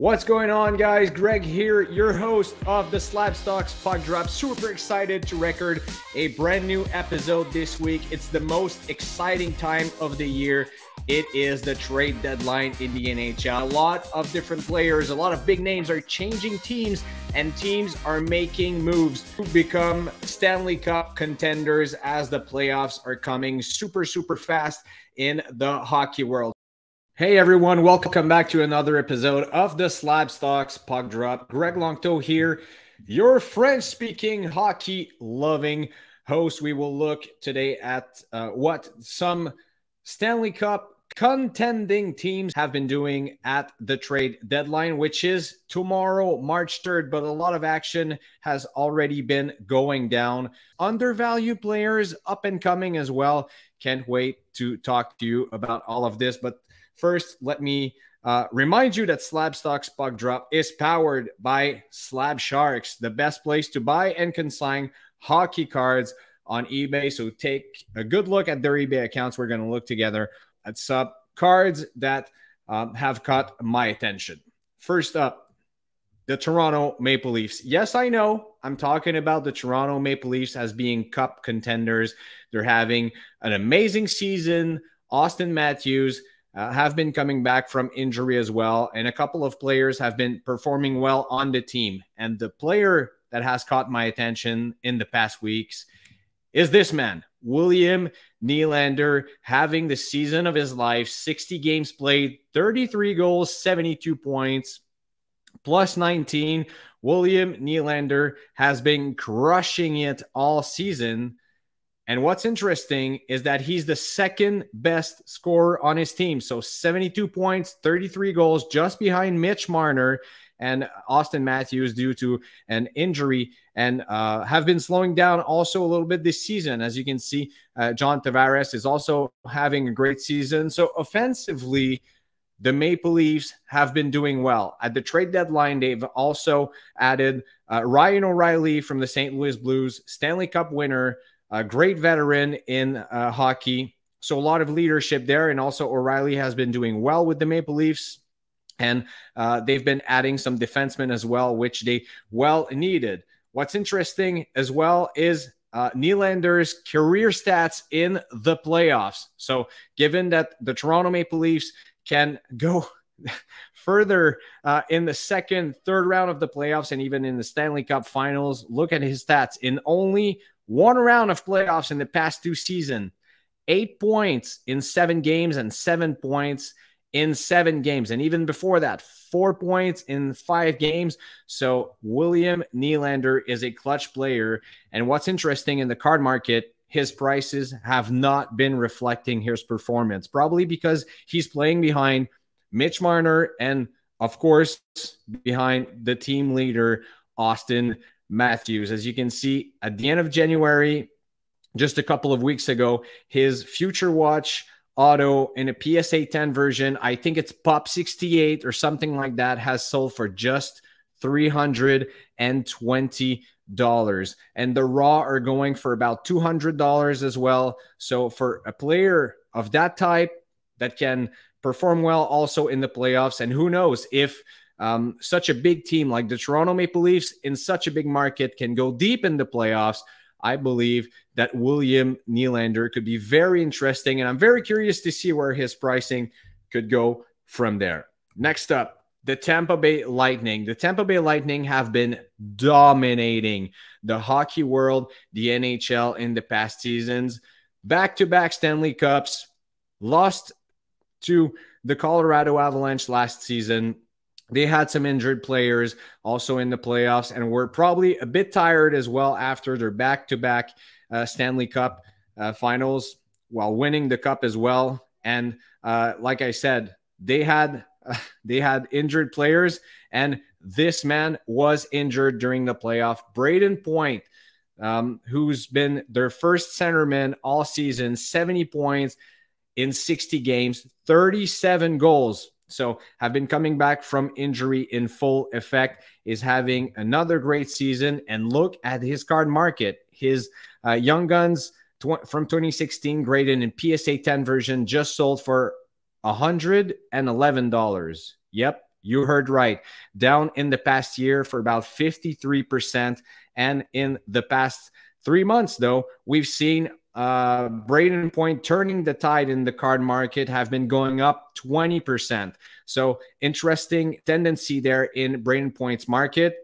What's going on, guys? Greg here, your host of the SlabStox Puck Drop. Super excited to record a brand new episode this week. It's the most exciting time of the year. It is the trade deadline in the NHL. A lot of different players, a lot of big names are changing teams, and teams are making moves to become Stanley Cup contenders as the playoffs are coming super fast in the hockey world. Hey everyone, welcome back to another episode of the SlabStox Puck Drop. Greg Longto here, your French-speaking, hockey-loving host. We will look today at what some Stanley Cup contending teams have been doing at the trade deadline, which is tomorrow, March 3rd, but a lot of action has already been going down. Undervalued players up and coming as well. Can't wait to talk to you about all of this, but first, let me remind you that SlabStox Puck Drop is powered by SLAB SHARKS, the best place to buy and consign hockey cards on eBay. So take a good look at their eBay accounts. We're going to look together at some cards that have caught my attention. First up, the Toronto Maple Leafs. Yes, I know I'm talking about the Toronto Maple Leafs as being cup contenders. They're having an amazing season. Austin Matthews have been coming back from injury as well, and a couple of players have been performing well on the team. And the player that has caught my attention in the past weeks is this man, William Nylander, having the season of his life, 60 games played, 33 goals, 72 points, plus 19. William Nylander has been crushing it all season. And what's interesting is that he's the second best scorer on his team. So 72 points, 33 goals, just behind Mitch Marner and Austin Matthews due to an injury, and have been slowing down also a little bit this season. As you can see, John Tavares is also having a great season. So offensively, the Maple Leafs have been doing well. At the trade deadline, they've also added Ryan O'Reilly from the St. Louis Blues, Stanley Cup winner, a great veteran in hockey. So a lot of leadership there. And also O'Reilly has been doing well with the Maple Leafs. And they've been adding some defensemen as well, which they well needed. What's interesting as well is Nylander's career stats in the playoffs. So given that the Toronto Maple Leafs can go further in the second, third round of the playoffs, and even in the Stanley Cup finals, look at his stats. In only one round of playoffs in the past two seasons, 8 points in 7 games and 7 points in 7 games. And even before that, 4 points in 5 games. So William Nylander is a clutch player. And what's interesting in the card market, his prices have not been reflecting his performance, probably because he's playing behind Mitch Marner and, of course, behind the team leader, Austin Matthews. As you can see, at the end of January, just a couple of weeks ago, his Future Watch auto in a PSA 10 version, I think it's Pop 68 or something like that, has sold for just $320. And the raw are going for about $200 as well. So for a player of that type that can perform well also in the playoffs, and who knows if such a big team like the Toronto Maple Leafs in such a big market can go deep in the playoffs, I believe that William Nylander could be very interesting, and I'm very curious to see where his pricing could go from there. Next up, the Tampa Bay Lightning. The Tampa Bay Lightning have been dominating the hockey world, the NHL in the past seasons. Back-to-back Stanley Cups, lost to the Colorado Avalanche last season. They had some injured players also in the playoffs and were probably a bit tired as well after their back-to-back Stanley Cup finals while winning the cup as well. And like I said, they had injured players, and this man was injured during the playoff. Brayden Point, who's been their first centerman all season, 70 points in 60 games, 37 goals. So have been coming back from injury in full effect, is having another great season. And look at his card market. His Young Guns from 2016 graded in PSA 10 version just sold for $111. Yep, You heard right. Down in the past year for about 53%. And in the past 3 months, though, we've seen Brayden Point turning the tide in the card market, have been going up 20%. So interesting tendency there in Brayden Point's market,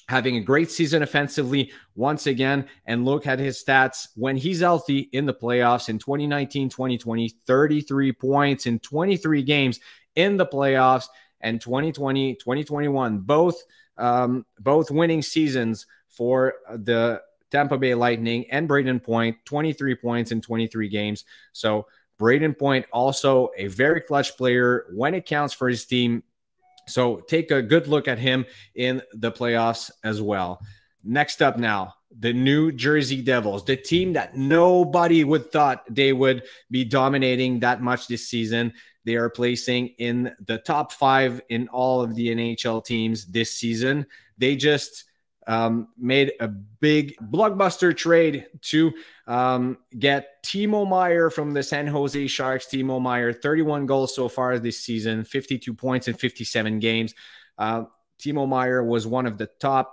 having a great season offensively once again. And look at his stats when he's healthy in the playoffs in 2019, 2020, 33 points in 23 games in the playoffs, and 2020, 2021, both winning seasons for the Tampa Bay Lightning and Brayden Point, 23 points in 23 games. So Brayden Point also a very clutch player when it counts for his team. So take a good look at him in the playoffs as well. Next up now, the New Jersey Devils, the team that nobody would thought they would be dominating that much this season. They are placing in the top 5 in all of the NHL teams this season. They just made a big blockbuster trade to get Timo Meier from the San Jose Sharks. Timo Meier, 31 goals so far this season, 52 points in 57 games. Timo Meier was one of the top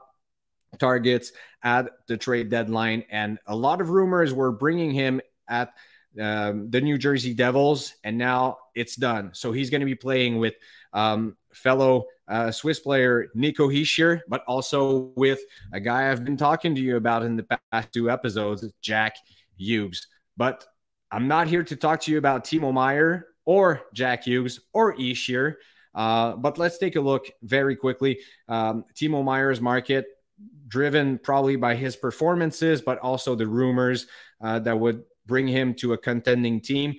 targets at the trade deadline, and a lot of rumors were bringing him at the New Jersey Devils, and now it's done. So he's going to be playing with fellow Swiss player Nico Hischier, but also with a guy I've been talking to you about in the past 2 episodes, Jack Hughes. But I'm not here to talk to you about Timo Meier or Jack Hughes or Hischier. But let's take a look very quickly. Timo Meier's market, driven probably by his performances, but also the rumors that would bring him to a contending team.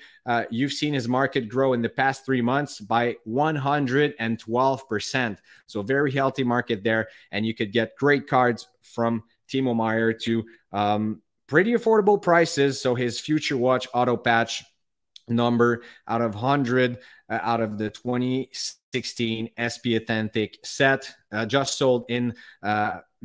You've seen his market grow in the past 3 months by 112%. So very healthy market there. And you could get great cards from Timo Meier to pretty affordable prices. So his Future Watch auto patch number out of 100 out of the 2016 SP Authentic set just sold in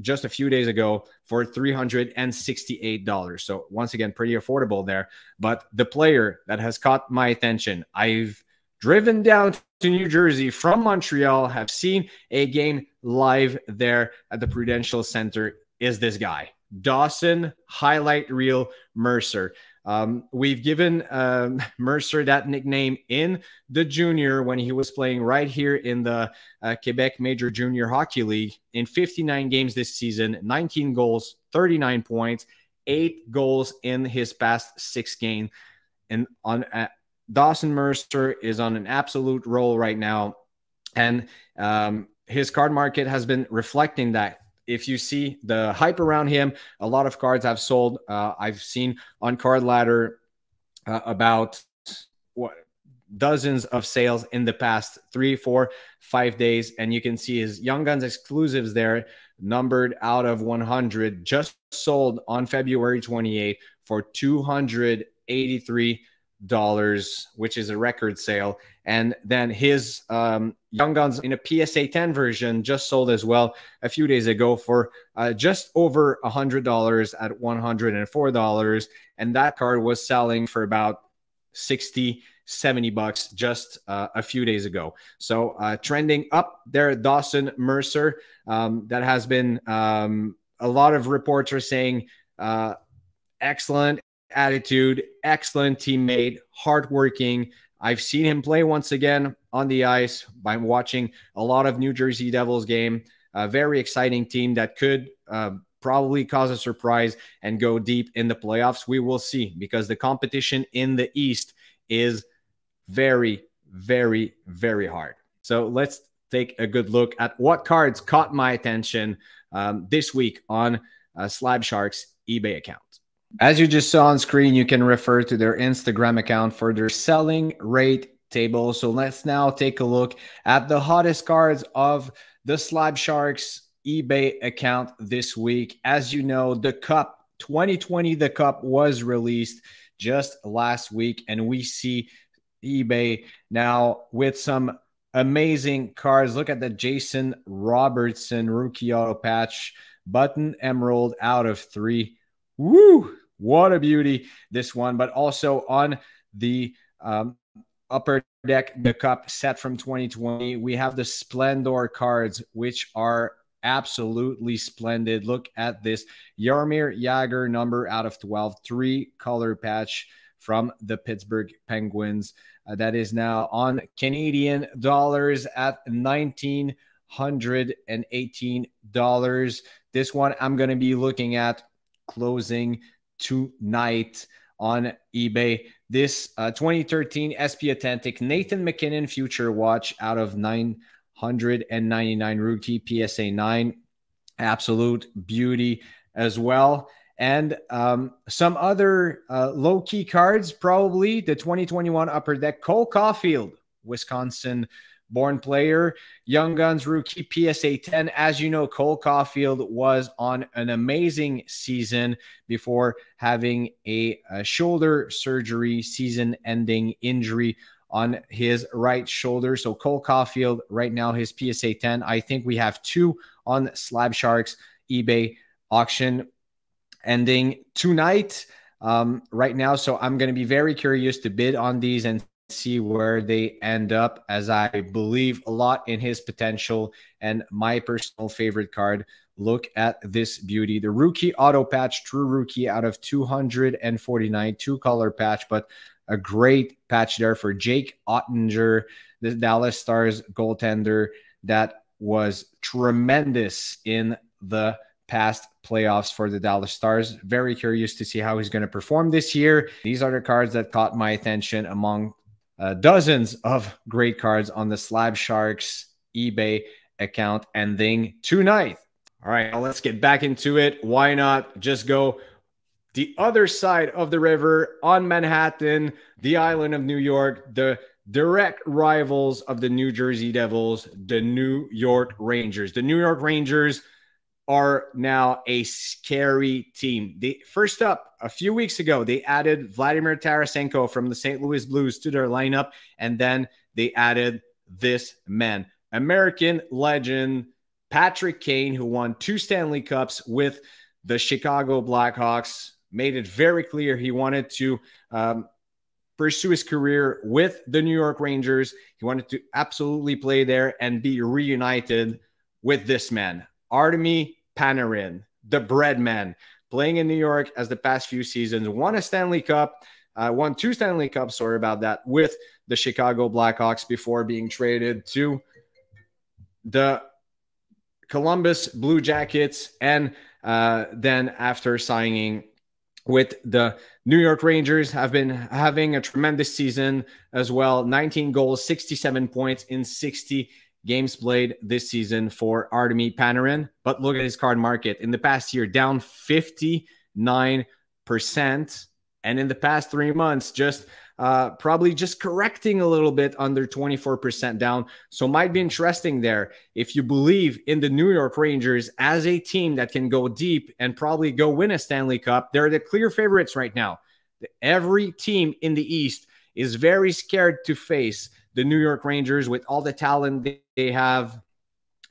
just a few days ago for $368. So once again, pretty affordable there. But the player that has caught my attention, I've driven down to New Jersey from Montreal, have seen a game live there at the Prudential Center, is this guy, Dawson highlight reel Mercer. We've given Mercer that nickname in the junior when he was playing right here in the Quebec Major Junior Hockey League. In 59 games this season, 19 goals, 39 points, 8 goals in his past 6 games. And on Dawson Mercer is on an absolute roll right now. And his card market has been reflecting that. If you see the hype around him, a lot of cards have sold. I've seen on Card Ladder about dozens of sales in the past 3, 4, 5 days. And you can see his Young Guns exclusives there, numbered out of 100, just sold on February 28th for $283, which is a record sale. And then his Young Guns in a PSA 10 version just sold as well a few days ago for just over $100 at $104. And that card was selling for about $60-70 just a few days ago. So trending up there, Dawson Mercer. That has been a lot of reports are saying excellent attitude, excellent teammate, hardworking. I've seen him play once again on the ice by watching a lot of New Jersey Devils game. A very exciting team that could probably cause a surprise and go deep in the playoffs. We will see, because the competition in the East is very, very, very hard. So let's take a good look at what cards caught my attention this week on SLAB SHARKS eBay account. As you just saw on screen, you can refer to their Instagram account for their selling rate table. So let's now take a look at the hottest cards of the SLAB SHARKS eBay account this week. As you know, the Cup 2020, the Cup was released just last week, and we see eBay now with some amazing cards. Look at the Jason Robertson rookie auto patch, button emerald out of 3. Woo! What a beauty, this one. But also on the upper deck the cup set from 2020. We have the Splendor cards, which are absolutely splendid. Look at this Jaromir Jagr number out of 12, 3-color patch from the Pittsburgh Penguins. That is now on Canadian dollars at $1,918. This one I'm going to be looking at closing tonight on eBay. This 2013 SP Authentic Nathan MacKinnon Future Watch out of 999 rookie PSA 9. Absolute beauty as well. And some other low-key cards, probably the 2021 Upper Deck Cole Caulfield, Wisconsin-born player, Young Guns rookie PSA 10. As you know, Cole Caulfield was on an amazing season before having a shoulder surgery, season-ending injury on his right shoulder. So Cole Caulfield, right now, his PSA 10. I think we have 2 on SLAB SHARKS eBay auction ending tonight right now. So I'm going to be very curious to bid on these and see where they end up, as I believe a lot in his potential. And my personal favorite card, look at this beauty. The rookie auto patch, true rookie out of 249, 2-color patch, but a great patch there for Jake Ottinger, the Dallas Stars goaltender that was tremendous in the past playoffs for the Dallas Stars. Very curious to see how he's going to perform this year. These are the cards that caught my attention among dozens of great cards on the SLAB SHARKS eBay account ending tonight. All right, now let's get back into it. Why not just go the other side of the river on Manhattan, the island of New York, the direct rivals of the New Jersey Devils, the New York Rangers. The New York Rangers are now a scary team. First up, a few weeks ago, they added Vladimir Tarasenko from the St. Louis Blues to their lineup, and then they added this man, American legend Patrick Kane, who won 2 Stanley Cups with the Chicago Blackhawks, made it very clear he wanted to pursue his career with the New York Rangers. He wanted to absolutely play there and be reunited with this man, Arnie Panarin, the bread man, playing in New York as the past few seasons, won a Stanley Cup, won 2 Stanley Cups, sorry about that, with the Chicago Blackhawks before being traded to the Columbus Blue Jackets, and then after signing with the New York Rangers, have been having a tremendous season as well. 19 goals, 67 points in 60 games played this season for Artemi Panarin. But look at his card market. In the past year, down 59%. And in the past 3 months, just probably just correcting a little bit, under 24% down. So might be interesting there. If you believe in the New York Rangers as a team that can go deep and probably go win a Stanley Cup, they're the clear favorites right now. Every team in the East is very scared to face the New York Rangers with all the talent they have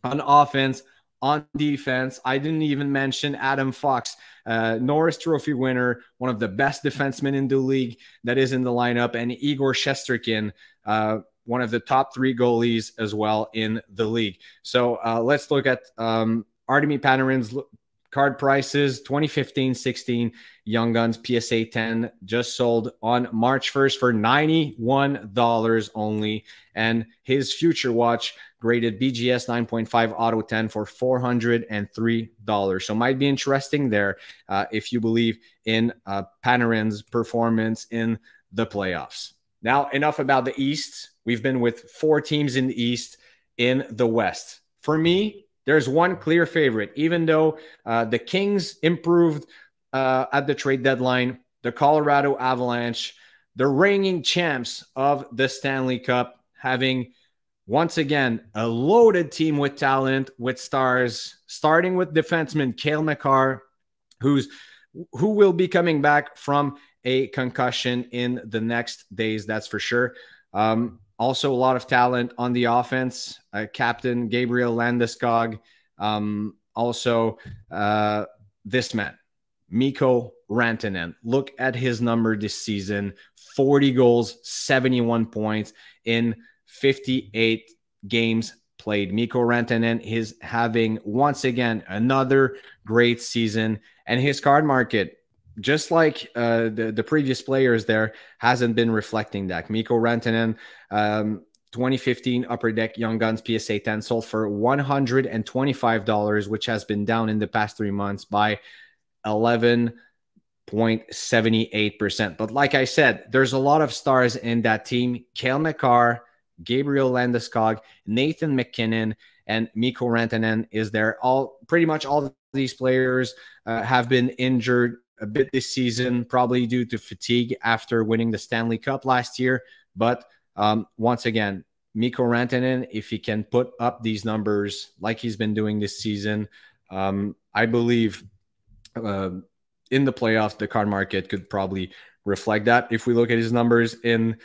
on offense, on defense. I didn't even mention Adam Fox, Norris Trophy winner, one of the best defensemen in the league that is in the lineup, and Igor Shesterkin, one of the top 3 goalies as well in the league. So let's look at Artemi Panarin's card prices. 2015-16 Young Guns PSA 10 just sold on March 1st for $91 only. And his Future Watch graded BGS 9.5 Auto 10 for $403. So might be interesting there if you believe in Panarin's performance in the playoffs. Now, enough about the East. We've been with 4 teams in the East. In the West, for me, there's one clear favorite. Even though the Kings improved at the trade deadline, the Colorado Avalanche, the reigning champs of the Stanley Cup, having once again a loaded team with talent, with stars, starting with defenseman Cale Makar, who will be coming back from a concussion in the next days, that's for sure. Also, a lot of talent on the offense. Captain Gabriel Landeskog. Also, this man, Mikko Rantanen. Look at his number this season. 40 goals, 71 points in 58 games played. Mikko Rantanen is having, once again, another great season. And his card market, just like the previous players there, hasn't been reflecting that. Mikko Rantanen, 2015 Upper Deck Young Guns PSA 10 sold for $125, which has been down in the past 3 months by 11.78%. But like I said, there's a lot of stars in that team. Cale Makar, Gabriel Landeskog, Nathan McKinnon, and Mikko Rantanen is there. Pretty much all of these players have been injured a bit this season, probably due to fatigue after winning the Stanley Cup last year. But once again, Mikko Rantanen, if he can put up these numbers like he's been doing this season, I believe in the playoffs, the card market could probably reflect that. If we look at his numbers in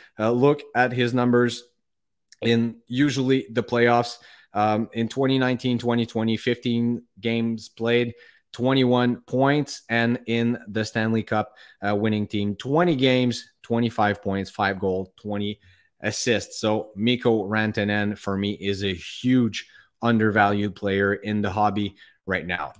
usually the playoffs, in 2019, 2020, 15 games played, 21 points, and in the Stanley Cup winning team, 20 games, 25 points, 5 goals, 20 assists. So Mikko Rantanen for me is a huge undervalued player in the hobby right now.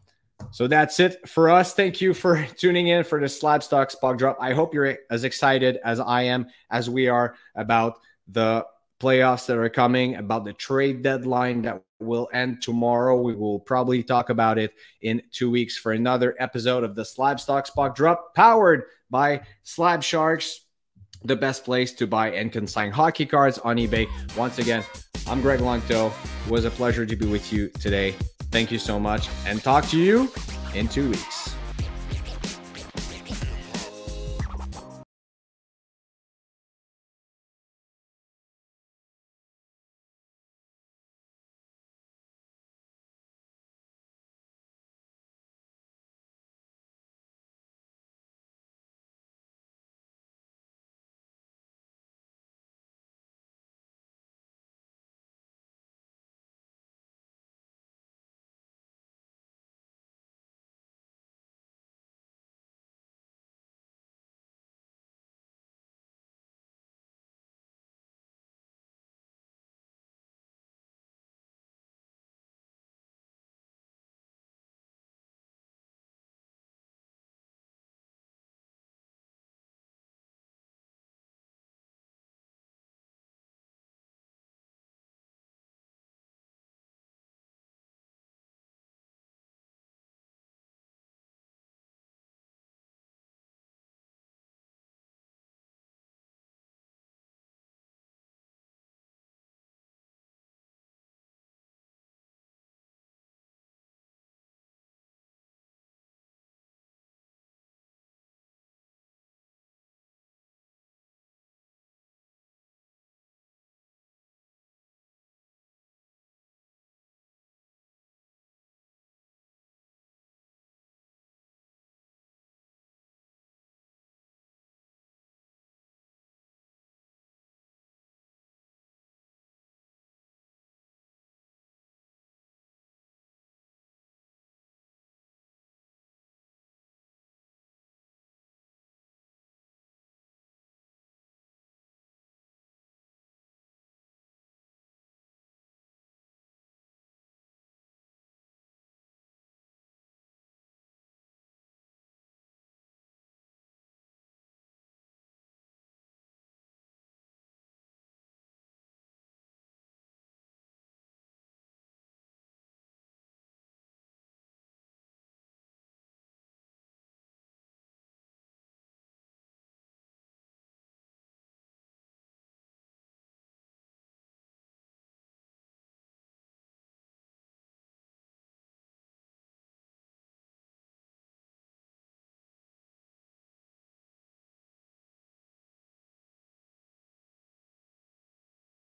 So that's it for us. Thank you for tuning in for the SlabStox Puck Drop. I hope you're as excited as I am, as we are, about the playoffs that are coming, about the trade deadline that will end tomorrow. We will probably talk about it in 2 weeks for another episode of the SlabStox Puck Drop, powered by SLAB SHARKS, the best place to buy and consign hockey cards on eBay. Once again, I'm Greg Longto. It was a pleasure to be with you today. Thank you so much, and talk to you in 2 weeks.